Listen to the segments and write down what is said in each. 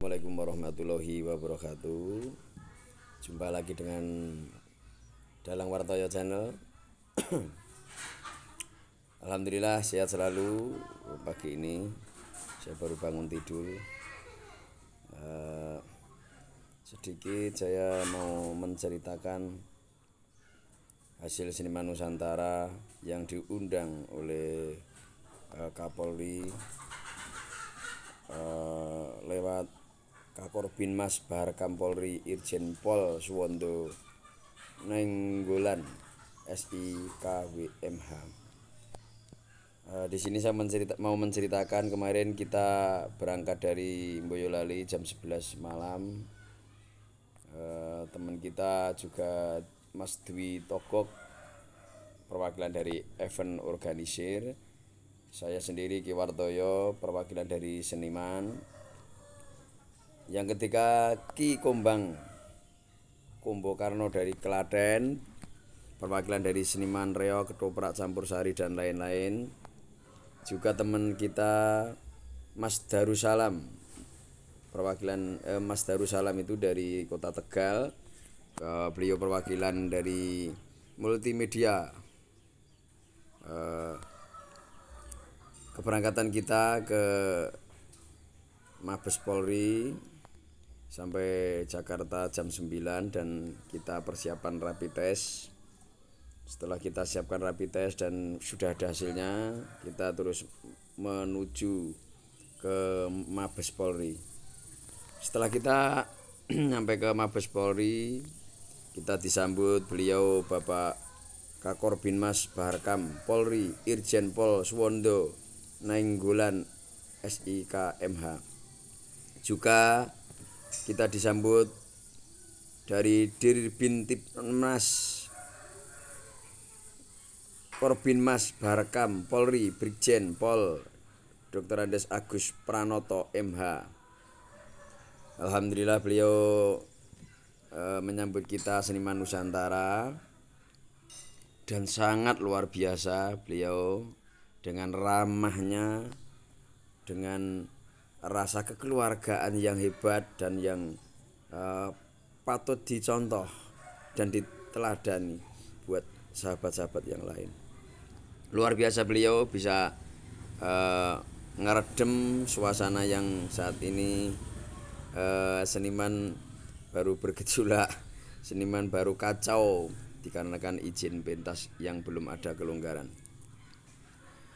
Assalamualaikum warahmatullahi wabarakatuh. Jumpa lagi dengan Dalang Wartoyo Channel. Alhamdulillah sehat selalu. Pagi ini saya baru bangun tidur. Sedikit saya mau menceritakan hasil seniman Nusantara yang diundang oleh Kapolri lewat Kakor Binmas Baharkam Polri Irjen Pol Suwondo Nainggolan SIKWMH. Di sini saya mau menceritakan kemarin kita berangkat dari Boyolali jam 11 malam. Teman kita juga Mas Dwi Togok, perwakilan dari event organisir. Saya sendiri Ki Wartoyo, perwakilan dari seniman. Yang ketiga Ki Kombang Kombokarno dari Klaten, perwakilan dari seniman reog, ketoprak, campur sari dan lain-lain. Juga teman kita Mas Darussalam, perwakilan Mas Darussalam itu dari Kota Tegal. Beliau perwakilan dari multimedia. Keberangkatan kita ke Mabes Polri sampai Jakarta jam 9 dan kita persiapan rapid test. Setelah kita siapkan rapid test dan sudah ada hasilnya, kita terus menuju ke Mabes Polri. Setelah kita sampai ke Mabes Polri, kita disambut beliau Bapak Kakor Binmas Baharkam Polri Irjen Pol Suwondo Nainggolan SIKMH. Juga kita disambut dari Dirbintipmas Korbinmas Baharkam Polri Brigjen Pol Dr. Andes Agus Pranoto MH. Alhamdulillah beliau menyambut kita seniman Nusantara dan sangat luar biasa. Beliau dengan ramahnya, dengan rasa kekeluargaan yang hebat dan yang patut dicontoh dan diteladani buat sahabat-sahabat yang lain. Luar biasa beliau bisa ngeredem suasana yang saat ini seniman baru bergejolak, seniman baru kacau dikarenakan izin pentas yang belum ada kelonggaran.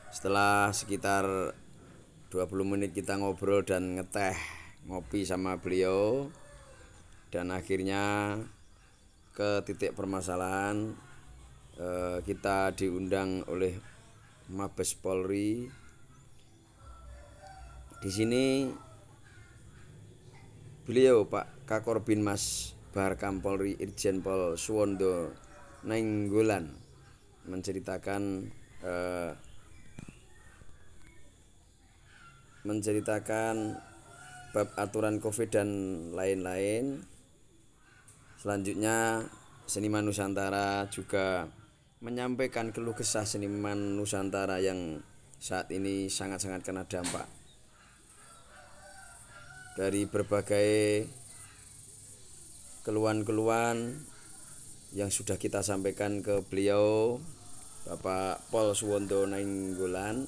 Setelah sekitar 20 menit kita ngobrol dan ngeteh ngopi sama beliau, dan akhirnya ke titik permasalahan. Kita diundang oleh Mabes Polri. Di sini beliau Pak Kakor Binmas Baharkam Polri Irjen Pol Suwondo Nainggolan menceritakan bab aturan Covid dan lain-lain. Selanjutnya seniman Nusantara juga menyampaikan keluh kesah seniman Nusantara yang saat ini sangat-sangat kena dampak dari berbagai keluhan-keluhan yang sudah kita sampaikan ke beliau Bapak Pol Suwondo Nainggolan.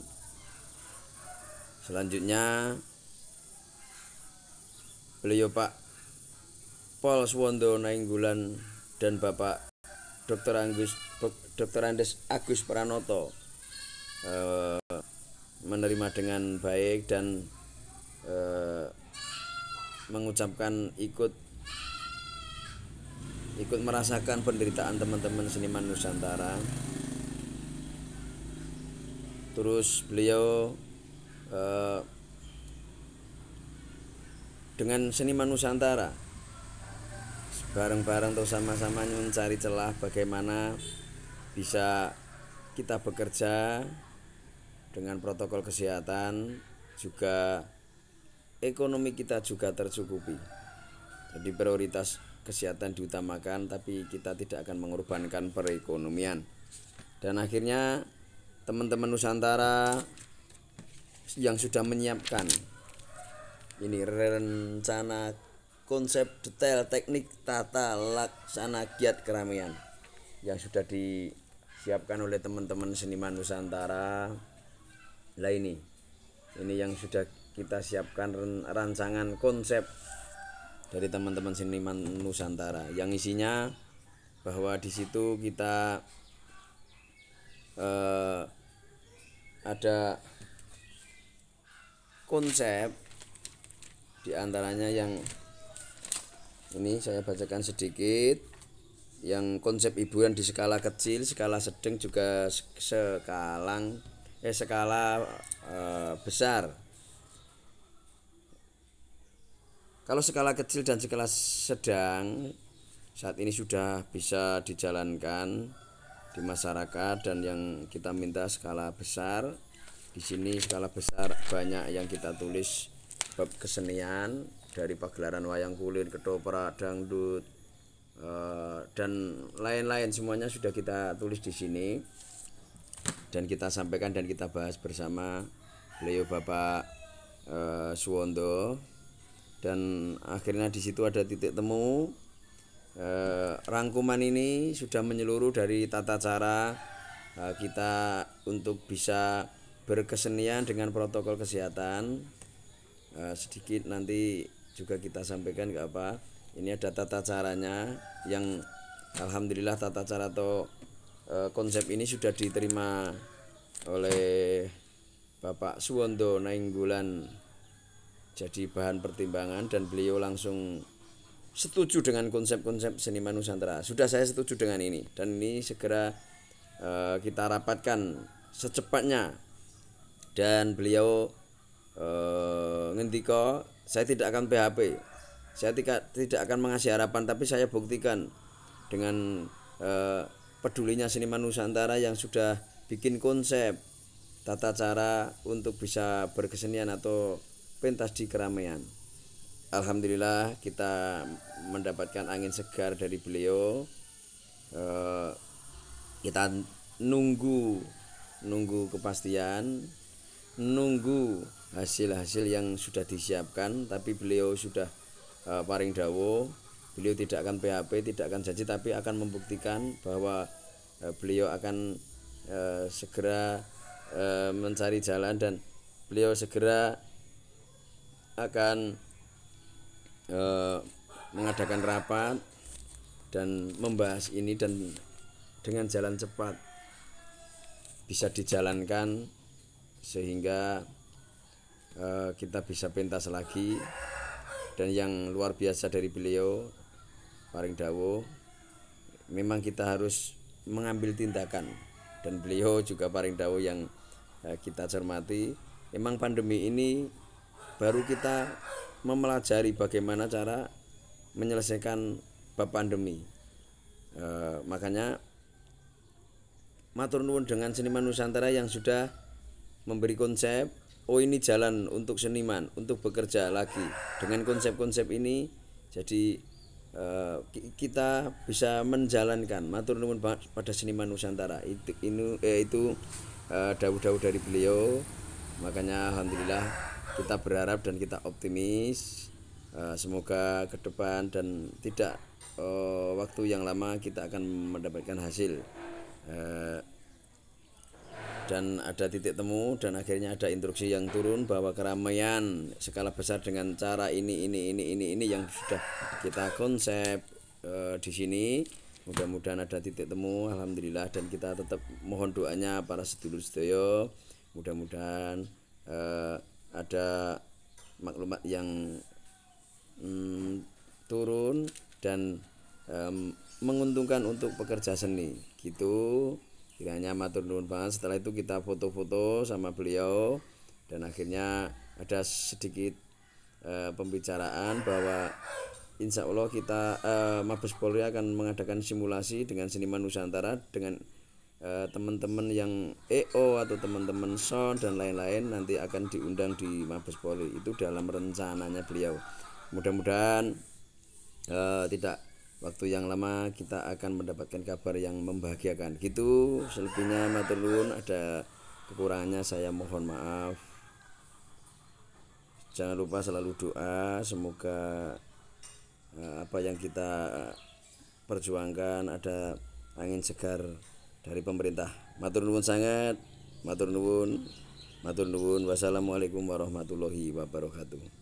Selanjutnya beliau Pak Pol Suwondo Nainggolan dan Bapak Dr. Andes Agus Pranoto menerima dengan baik dan mengucapkan ikut merasakan penderitaan teman-teman seniman Nusantara. Terus beliau dengan seniman Nusantara bareng-bareng atau sama-sama mencari celah bagaimana bisa kita bekerja dengan protokol kesehatan, juga ekonomi kita juga tercukupi. Jadi prioritas kesehatan diutamakan, tapi kita tidak akan mengorbankan perekonomian. Dan akhirnya teman-teman Nusantara yang sudah menyiapkan ini rencana konsep detail teknik tata laksana giat keramaian yang sudah disiapkan oleh teman-teman seniman Nusantara. Lah ini yang sudah kita siapkan rancangan konsep dari teman-teman seniman Nusantara yang isinya bahwa di situ kita ada konsep diantaranya yang ini saya bacakan sedikit, yang konsep hiburan di skala kecil, skala sedang juga skala besar. Kalau skala kecil dan skala sedang saat ini sudah bisa dijalankan di masyarakat, dan yang kita minta skala besar. Di sini skala besar banyak yang kita tulis bab kesenian dari pagelaran wayang kulit, ketoprak, dangdut, dan lain-lain, semuanya sudah kita tulis di sini dan kita sampaikan dan kita bahas bersama beliau Bapak Suwondo. Dan akhirnya di situ ada titik temu. Rangkuman ini sudah menyeluruh dari tata cara kita untuk bisa berkesenian dengan protokol kesehatan. Sedikit nanti juga kita sampaikan ke apa. Ini ada tata caranya yang alhamdulillah tata cara atau konsep ini sudah diterima oleh Bapak Suwondo Nainggolan jadi bahan pertimbangan, dan beliau langsung setuju dengan konsep-konsep seniman Nusantara. Sudah saya setuju dengan ini, dan ini segera kita rapatkan secepatnya. Dan beliau ngendika, saya tidak akan PHP, saya tidak akan mengasih harapan, tapi saya buktikan dengan pedulinya seniman Nusantara yang sudah bikin konsep tata cara untuk bisa berkesenian atau pentas di keramaian. Alhamdulillah kita mendapatkan angin segar dari beliau. Kita nunggu kepastian, nunggu hasil-hasil yang sudah disiapkan, tapi beliau sudah paring dawuh, beliau tidak akan PHP, tidak akan janji, tapi akan membuktikan bahwa beliau akan segera mencari jalan, dan beliau segera akan mengadakan rapat dan membahas ini, dan dengan jalan cepat bisa dijalankan sehingga kita bisa pentas lagi. Dan yang luar biasa dari beliau paring dawuh, memang kita harus mengambil tindakan, dan beliau juga paring dawuh yang kita cermati. Memang pandemi ini baru kita mempelajari bagaimana cara menyelesaikan bab pandemi. Makanya matur nuwun dengan seniman Nusantara yang sudah memberi konsep. Oh, ini jalan untuk seniman untuk bekerja lagi dengan konsep-konsep ini. Jadi kita bisa menjalankan. Matur nuwun pada seniman Nusantara. Itu dawuh-dawuh dari beliau. Makanya alhamdulillah kita berharap dan kita optimis, semoga ke depan dan tidak waktu yang lama kita akan mendapatkan hasil, dan ada titik temu, dan akhirnya ada instruksi yang turun bahwa keramaian skala besar dengan cara ini yang sudah kita konsep di sini. Mudah-mudahan ada titik temu, alhamdulillah, dan kita tetap mohon doanya para sedulur sedaya. Mudah-mudahan ada maklumat yang turun dan menguntungkan untuk pekerja seni gitu. Kiranya matur nuwun banget. Setelah itu kita foto-foto sama beliau, dan akhirnya ada sedikit pembicaraan bahwa insya Allah kita Mabes Polri akan mengadakan simulasi dengan seniman Nusantara dengan teman-teman yang EO atau teman-teman sound dan lain-lain, nanti akan diundang di Mabes Polri. Itu dalam rencananya beliau. Mudah-mudahan tidak waktu yang lama kita akan mendapatkan kabar yang membahagiakan gitu. Selebihnya matur nuwun, ada kekurangannya saya mohon maaf. Jangan lupa selalu doa, semoga apa yang kita perjuangkan ada angin segar dari pemerintah. Matur nuwun sangat, matur nuwun. Matur nuwun. Wassalamualaikum warahmatullahi wabarakatuh.